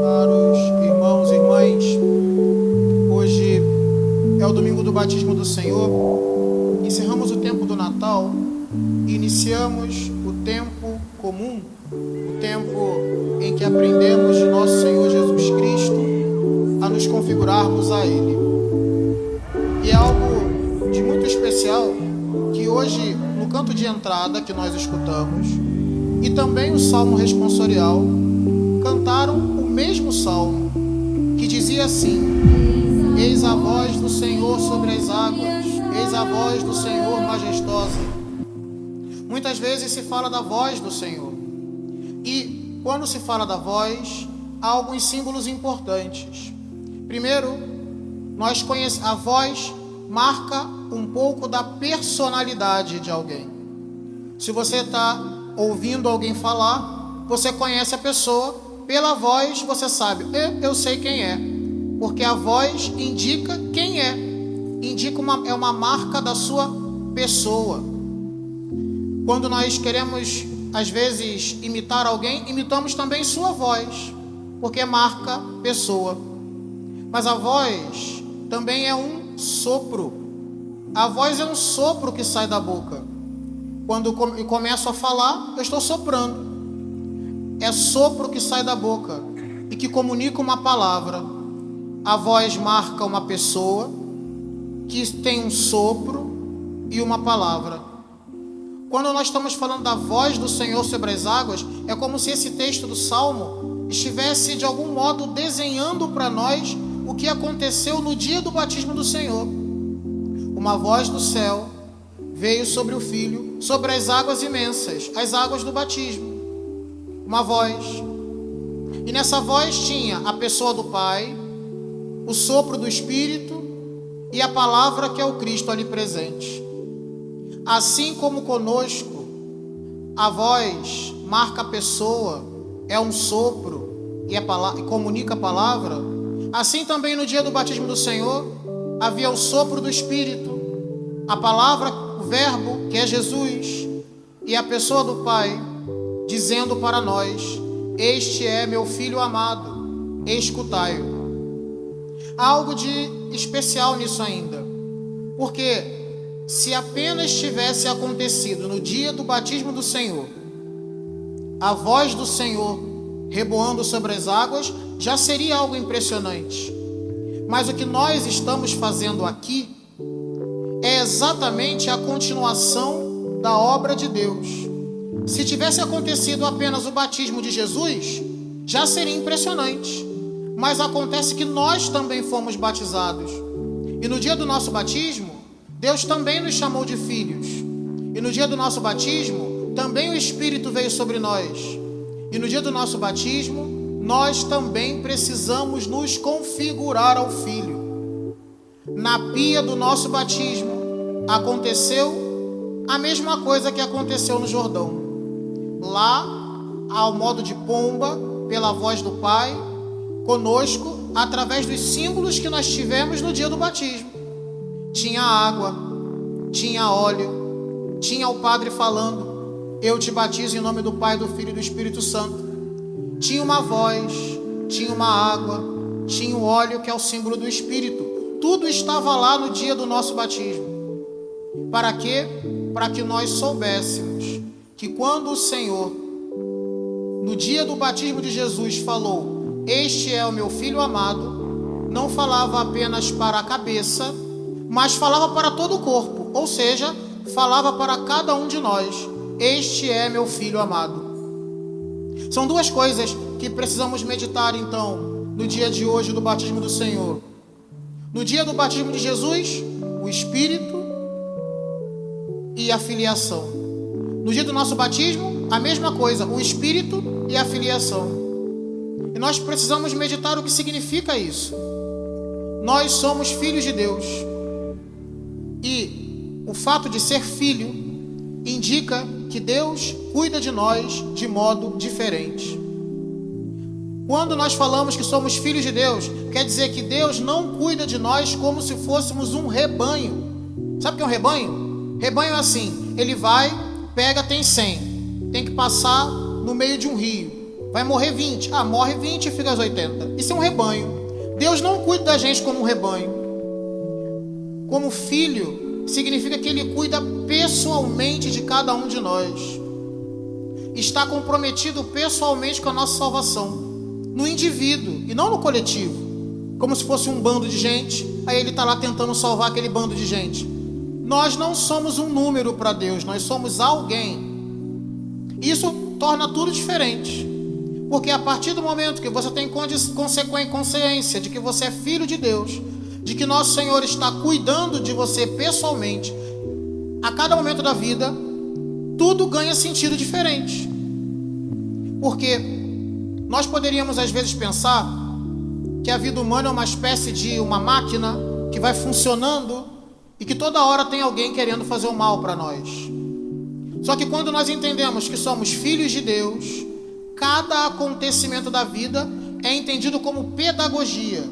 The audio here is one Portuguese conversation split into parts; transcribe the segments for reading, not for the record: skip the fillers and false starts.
Caros irmãos e irmãs, hoje é o domingo do batismo do Senhor. Encerramos o tempo do Natal e iniciamos o tempo comum, o tempo em que aprendemos de nosso Senhor Jesus Cristo a nos configurarmos a Ele. E é algo de muito especial que hoje, no canto de entrada que nós escutamos, e também o Salmo responsorial, cantaram o mesmo salmo, que dizia assim: eis a voz do Senhor sobre as águas, eis a voz do Senhor majestosa. Muitas vezes se fala da voz do Senhor, e quando se fala da voz, há alguns símbolos importantes. Primeiro, a voz marca um pouco da personalidade de alguém. Se você está ouvindo alguém falar, você conhece a pessoa, pela voz você sabe, eu sei quem é, porque a voz indica quem é, é uma marca da sua pessoa. Quando nós queremos, às vezes, imitar alguém, imitamos também sua voz, porque marca pessoa. Mas a voz também é um sopro. A voz é um sopro que sai da boca. Quando eu começo a falar, eu estou soprando. É sopro que sai da boca e que comunica uma palavra. A voz marca uma pessoa que tem um sopro e uma palavra. Quando nós estamos falando da voz do Senhor sobre as águas, é como se esse texto do Salmo estivesse de algum modo desenhando para nós o que aconteceu no dia do batismo do Senhor. Uma voz do céu veio sobre o Filho, sobre as águas imensas, as águas do batismo. Uma voz. E nessa voz tinha a pessoa do Pai, o sopro do Espírito e a palavra que é o Cristo ali presente. Assim como conosco, a voz marca a pessoa, é um sopro e comunica a palavra, assim também no dia do batismo do Senhor, havia o sopro do Espírito, a palavra, o verbo, que é Jesus, e a pessoa do Pai, dizendo para nós: este é meu Filho amado, escutai-o. Há algo de especial nisso ainda, porque se apenas tivesse acontecido no dia do batismo do Senhor, a voz do Senhor reboando sobre as águas, já seria algo impressionante. Mas o que nós estamos fazendo aqui é exatamente a continuação da obra de Deus. Se tivesse acontecido apenas o batismo de Jesus, já seria impressionante. Mas acontece que nós também fomos batizados. E no dia do nosso batismo, Deus também nos chamou de filhos. E no dia do nosso batismo, também o Espírito veio sobre nós. E no dia do nosso batismo, nós também precisamos nos configurar ao Filho. Na pia do nosso batismo, aconteceu a mesma coisa que aconteceu no Jordão. Lá, ao modo de pomba, pela voz do Pai, conosco, através dos símbolos que nós tivemos no dia do batismo. Tinha água, tinha óleo, tinha o Padre falando: eu te batizo em nome do Pai, do Filho e do Espírito Santo. Tinha uma voz, tinha uma água, tinha o óleo, que é o símbolo do Espírito. Tudo estava lá no dia do nosso batismo. Para quê? Para que nós soubéssemos que quando o Senhor, no dia do batismo de Jesus, falou: este é o meu Filho amado, não falava apenas para a cabeça, mas falava para todo o corpo, ou seja, falava para cada um de nós: este é meu Filho amado. São duas coisas que precisamos meditar então no dia de hoje do batismo do Senhor. No dia do batismo de Jesus, o Espírito e a filiação. No dia do nosso batismo, a mesma coisa, o Espírito e a filiação. E nós precisamos meditar o que significa isso. Nós somos filhos de Deus. E o fato de ser filho indica que Deus cuida de nós de modo diferente. Quando nós falamos que somos filhos de Deus, quer dizer que Deus não cuida de nós como se fôssemos um rebanho. Sabe o que é um rebanho? Rebanho é assim: ele vai, pega, tem 100, tem que passar no meio de um rio. Vai morrer 20. Ah, morre 20 e fica aos 80. Isso é um rebanho. Deus não cuida da gente como um rebanho. Como filho, significa que Ele cuida pessoalmente de cada um de nós. Está comprometido pessoalmente com a nossa salvação. No indivíduo e não no coletivo. Como se fosse um bando de gente, aí Ele está lá tentando salvar aquele bando de gente. Nós não somos um número para Deus, nós somos alguém. Isso torna tudo diferente. Porque a partir do momento que você tem consciência de que você é filho de Deus, de que nosso Senhor está cuidando de você pessoalmente, a cada momento da vida, tudo ganha sentido diferente. Porque nós poderíamos às vezes pensar que a vida humana é uma espécie de uma máquina que vai funcionando e que toda hora tem alguém querendo fazer o mal para nós. Só que quando nós entendemos que somos filhos de Deus, cada acontecimento da vida é entendido como pedagogia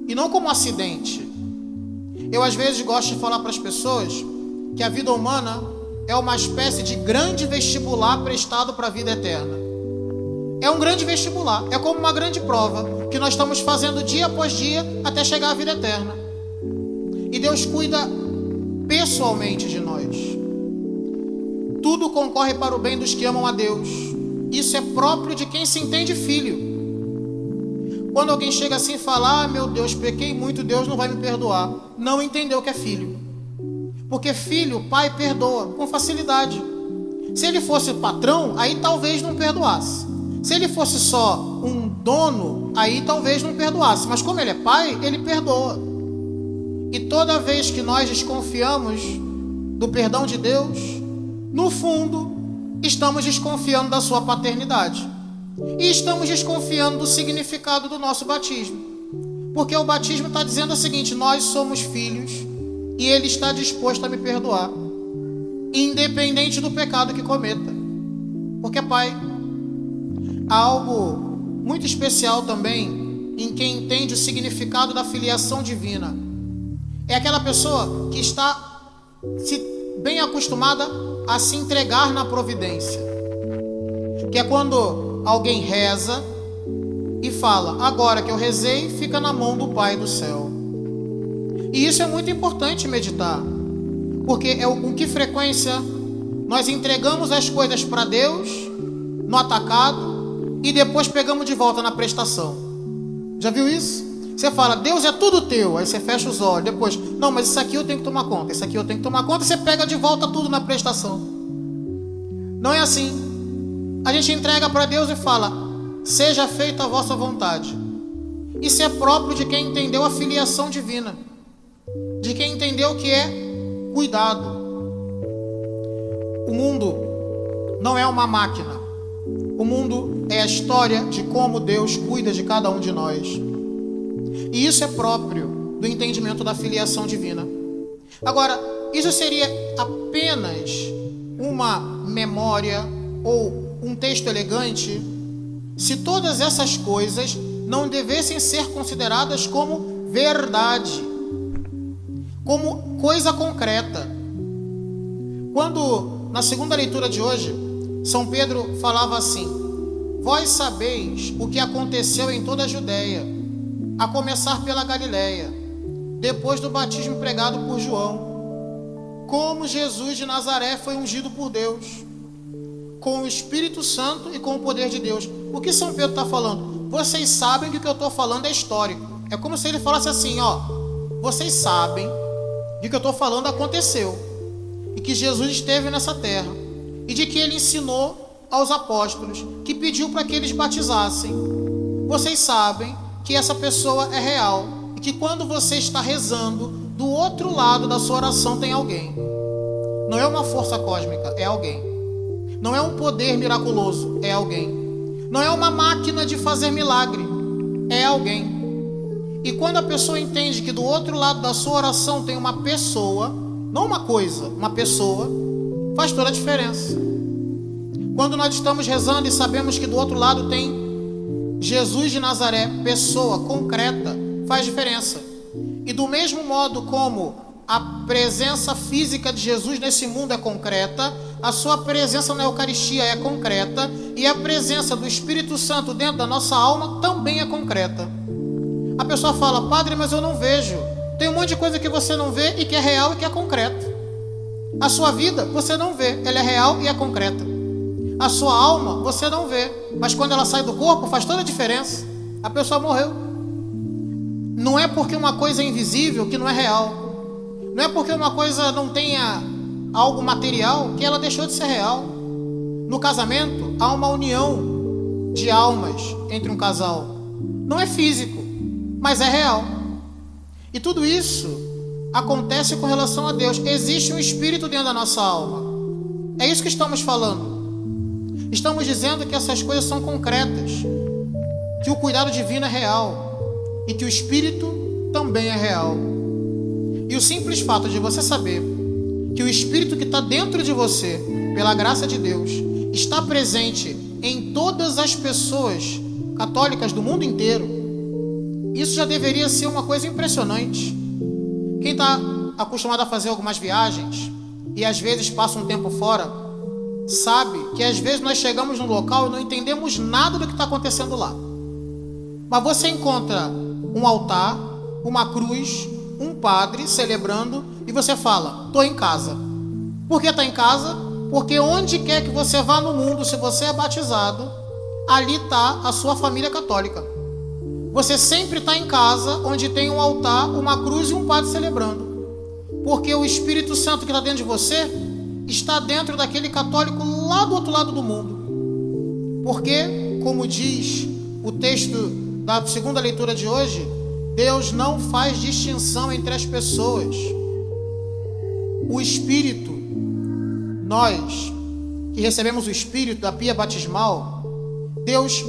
e não como acidente. Eu às vezes gosto de falar para as pessoas que a vida humana é uma espécie de grande vestibular prestado para a vida eterna. É um grande vestibular, é como uma grande prova que nós estamos fazendo dia após dia até chegar à vida eterna. E Deus cuida pessoalmente de nós. Tudo concorre para o bem dos que amam a Deus. Isso é próprio de quem se entende filho. Quando alguém chega assim e fala: ah, meu Deus, pequei muito, Deus não vai me perdoar. Não entendeu que é filho. Porque filho, o pai perdoa com facilidade. Se ele fosse patrão, aí talvez não perdoasse. Se ele fosse só um dono, aí talvez não perdoasse. Mas como ele é pai, ele perdoa. E toda vez que nós desconfiamos do perdão de Deus, no fundo, estamos desconfiando da sua paternidade. E estamos desconfiando do significado do nosso batismo. Porque o batismo está dizendo o seguinte: nós somos filhos e Ele está disposto a me perdoar, independente do pecado que cometa. Porque é pai. Há algo muito especial também em quem entende o significado da filiação divina. É aquela pessoa que está bem acostumada a se entregar na providência. Que é quando alguém reza e fala: agora que eu rezei, fica na mão do Pai do céu. E isso é muito importante meditar. Porque é com que frequência nós entregamos as coisas para Deus no atacado e depois pegamos de volta na prestação. Já viu isso? Você fala: Deus é tudo teu. Aí você fecha os olhos. Depois: não, mas isso aqui eu tenho que tomar conta. Isso aqui eu tenho que tomar conta. E você pega de volta tudo na prestação. Não é assim. A gente entrega para Deus e fala: seja feita a vossa vontade. Isso é próprio de quem entendeu a filiação divina. De quem entendeu que é cuidado. O mundo não é uma máquina. O mundo é a história de como Deus cuida de cada um de nós. E isso é próprio do entendimento da filiação divina. Agora, isso seria apenas uma memória ou um texto elegante se todas essas coisas não devessem ser consideradas como verdade, como coisa concreta. Quando, na segunda leitura de hoje, São Pedro falava assim: vós sabeis o que aconteceu em toda a Judéia, a começar pela Galiléia, depois do batismo pregado por João, como Jesus de Nazaré foi ungido por Deus, com o Espírito Santo e com o poder de Deus. O que São Pedro está falando? Vocês sabem que o que eu estou falando é histórico. É como se ele falasse assim: ó, vocês sabem que o que eu estou falando aconteceu, e que Jesus esteve nessa terra, e de que ele ensinou aos apóstolos, que pediu para que eles batizassem. Vocês sabem que essa pessoa é real, e que quando você está rezando, do outro lado da sua oração tem alguém. Não é uma força cósmica, é alguém. Não é um poder miraculoso, é alguém. Não é uma máquina de fazer milagre, é alguém. E quando a pessoa entende que do outro lado da sua oração tem uma pessoa, não uma coisa, uma pessoa, faz toda a diferença. Quando nós estamos rezando e sabemos que do outro lado tem Jesus de Nazaré, pessoa concreta, faz diferença. E do mesmo modo como a presença física de Jesus nesse mundo é concreta, a sua presença na Eucaristia é concreta e a presença do Espírito Santo dentro da nossa alma também é concreta. A pessoa fala: padre, mas eu não vejo. Tem um monte de coisa que você não vê e que é real e que é concreta. A sua vida você não vê, ela é real e é concreta. A sua alma você não vê, mas quando ela sai do corpo faz toda a diferença. A pessoa morreu. Não é porque uma coisa é invisível que não é real. Não é porque uma coisa não tenha algo material que ela deixou de ser real. No casamento há uma união de almas entre um casal. Não é físico, mas é real. E tudo isso acontece com relação a Deus. Existe um espírito dentro da nossa alma. É isso que estamos falando. Estamos dizendo que essas coisas são concretas, que o cuidado divino é real e que o espírito também é real. E o simples fato de você saber que o espírito que está dentro de você, pela graça de Deus, está presente em todas as pessoas católicas do mundo inteiro, isso já deveria ser uma coisa impressionante. Quem está acostumado a fazer algumas viagens e às vezes passa um tempo fora, sabe que às vezes nós chegamos num local e não entendemos nada do que está acontecendo lá. Mas você encontra um altar, uma cruz, um padre celebrando e você fala: estou em casa. Por que está em casa? Porque onde quer que você vá no mundo, se você é batizado, ali está a sua família católica. Você sempre está em casa onde tem um altar, uma cruz e um padre celebrando. Porque o Espírito Santo que está dentro de você está dentro daquele católico lá do outro lado do mundo. Porque, como diz o texto da segunda leitura de hoje, Deus não faz distinção entre as pessoas. O Espírito, nós que recebemos o Espírito da pia batismal, Deus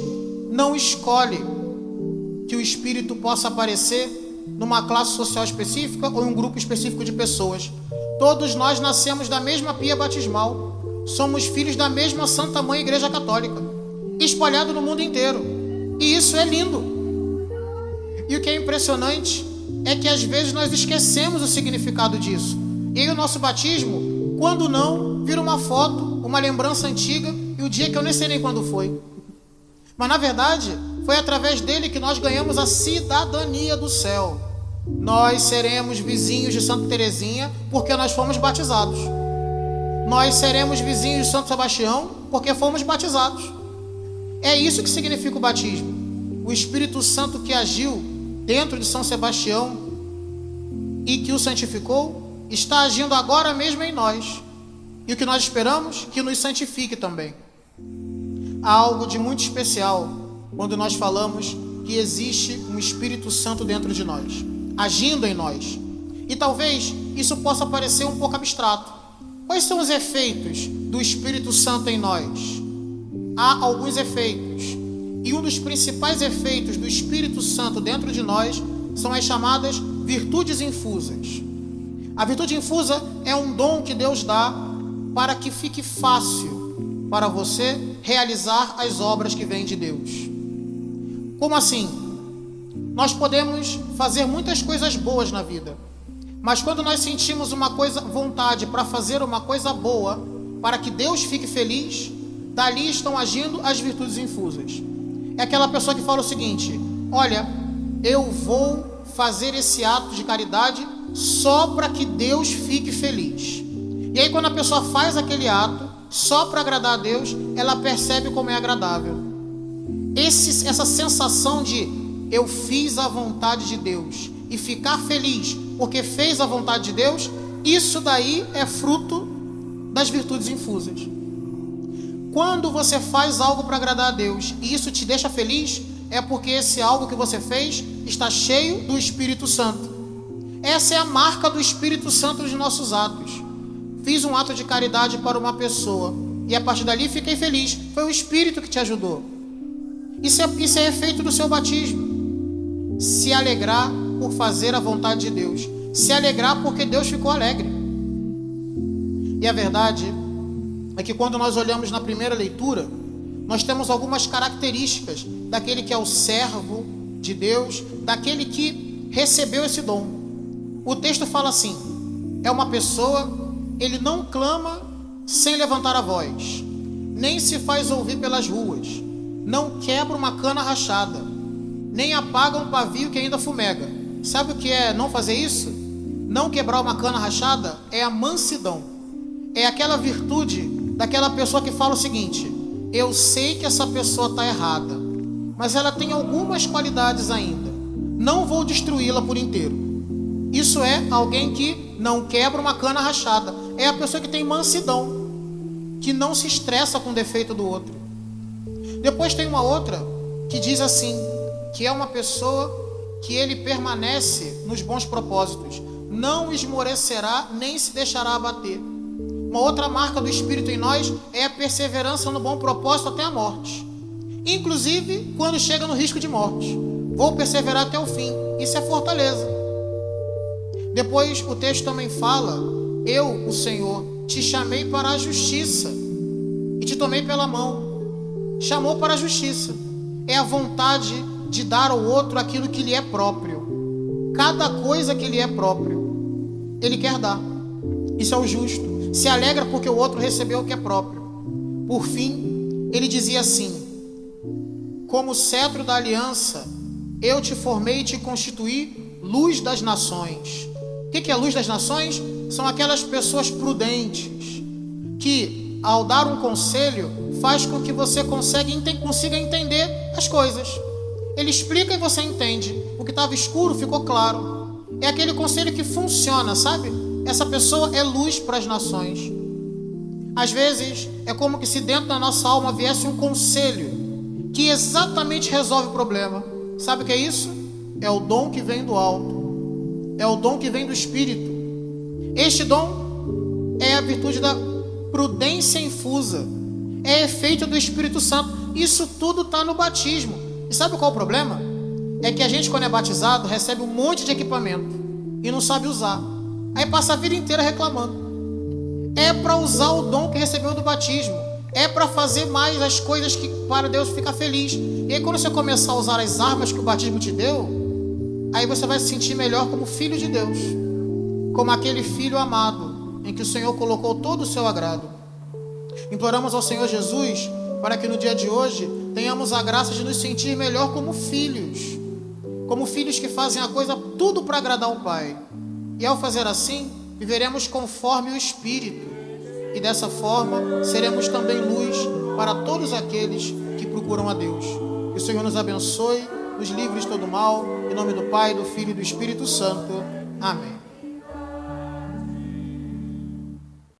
não escolhe que o Espírito possa aparecer numa classe social específica ou em um grupo específico de pessoas. Todos nós nascemos da mesma pia batismal, somos filhos da mesma Santa Mãe Igreja Católica, espalhado no mundo inteiro. E isso é lindo. E o que é impressionante é que às vezes nós esquecemos o significado disso. E aí o nosso batismo, quando não, vira uma foto, uma lembrança antiga, e o dia que eu nem sei nem quando foi. Mas na verdade, foi através dele que nós ganhamos a cidadania do céu. Nós seremos vizinhos de Santa Teresinha porque nós fomos batizados. Nós seremos vizinhos de Santo Sebastião porque fomos batizados. É isso que significa o batismo. O Espírito Santo que agiu dentro de São Sebastião e que o santificou, está agindo agora mesmo em nós. E o que nós esperamos? Que nos santifique também. Há algo de muito especial quando nós falamos que existe um Espírito Santo dentro de nós, agindo em nós. E talvez isso possa parecer um pouco abstrato. Quais são os efeitos do Espírito Santo em nós? Há alguns efeitos. E um dos principais efeitos do Espírito Santo dentro de nós são as chamadas virtudes infusas. A virtude infusa é um dom que Deus dá para que fique fácil para você realizar as obras que vêm de Deus. Como assim? Nós podemos fazer muitas coisas boas na vida, mas quando nós sentimos vontade para fazer uma coisa boa, para que Deus fique feliz, dali estão agindo as virtudes infusas. É aquela pessoa que fala o seguinte: olha, eu vou fazer esse ato de caridade só para que Deus fique feliz. E aí quando a pessoa faz aquele ato só para agradar a Deus, ela percebe como é agradável. Essa sensação de eu fiz a vontade de Deus e ficar feliz porque fez a vontade de Deus, isso daí é fruto das virtudes infusas. Quando você faz algo para agradar a Deus e isso te deixa feliz, é porque esse algo que você fez está cheio do Espírito Santo. Essa é a marca do Espírito Santo nos nossos atos. Fiz um ato de caridade para uma pessoa e a partir dali fiquei feliz. Foi o Espírito que te ajudou. Isso é efeito do seu batismo. Se alegrar por fazer a vontade de Deus. Se alegrar porque Deus ficou alegre. E a verdade é que quando nós olhamos na primeira leitura, nós temos algumas características daquele que é o servo de Deus, daquele que recebeu esse dom. O texto fala assim: é uma pessoa, ele não clama sem levantar a voz, nem se faz ouvir pelas ruas, não quebra uma cana rachada, nem apaga um pavio que ainda fumega. Sabe o que é não fazer isso? Não quebrar uma cana rachada é a mansidão. É aquela virtude daquela pessoa que fala o seguinte: eu sei que essa pessoa está errada, mas ela tem algumas qualidades ainda, não vou destruí-la por inteiro. Isso é alguém que não quebra uma cana rachada. É a pessoa que tem mansidão, que não se estressa com o defeito do outro. Depois tem uma outra que diz assim, que é uma pessoa que ele permanece nos bons propósitos, não esmorecerá nem se deixará abater. Uma outra marca do Espírito em nós é a perseverança no bom propósito até a morte, inclusive quando chega no risco de morte. Vou perseverar até o fim. Isso é fortaleza. Depois o texto também fala: eu, o Senhor, te chamei para a justiça e te tomei pela mão. Chamou para a justiça. É a vontade de dar ao outro aquilo que lhe é próprio. Cada coisa que lhe é próprio, ele quer dar. Isso é o justo. Se alegra porque o outro recebeu o que é próprio. Por fim, ele dizia assim: como cetro da aliança, eu te formei e te constituí luz das nações. O que é luz das nações? São aquelas pessoas prudentes, que ao dar um conselho, faz com que você consiga entender as coisas. Ele explica e você entende. O que estava escuro ficou claro. É aquele conselho que funciona, sabe? Essa pessoa é luz para as nações. Às vezes, é como que se dentro da nossa alma viesse um conselho que exatamente resolve o problema. Sabe o que é isso? É o dom que vem do alto. É o dom que vem do Espírito. Este dom é a virtude da prudência infusa. É efeito do Espírito Santo. Isso tudo está no batismo. E sabe qual é o problema? É que a gente, quando é batizado, recebe um monte de equipamento e não sabe usar. Aí passa a vida inteira reclamando. É para usar o dom que recebeu do batismo. É para fazer mais as coisas que para Deus ficar feliz. E aí quando você começar a usar as armas que o batismo te deu, aí você vai se sentir melhor como filho de Deus, como aquele filho amado em que o Senhor colocou todo o seu agrado. Imploramos ao Senhor Jesus para que no dia de hoje tenhamos a graça de nos sentir melhor como filhos que fazem a coisa tudo para agradar ao Pai. E ao fazer assim, viveremos conforme o Espírito, e dessa forma seremos também luz para todos aqueles que procuram a Deus. Que o Senhor nos abençoe, nos livre de todo mal, em nome do Pai, do Filho e do Espírito Santo. Amém.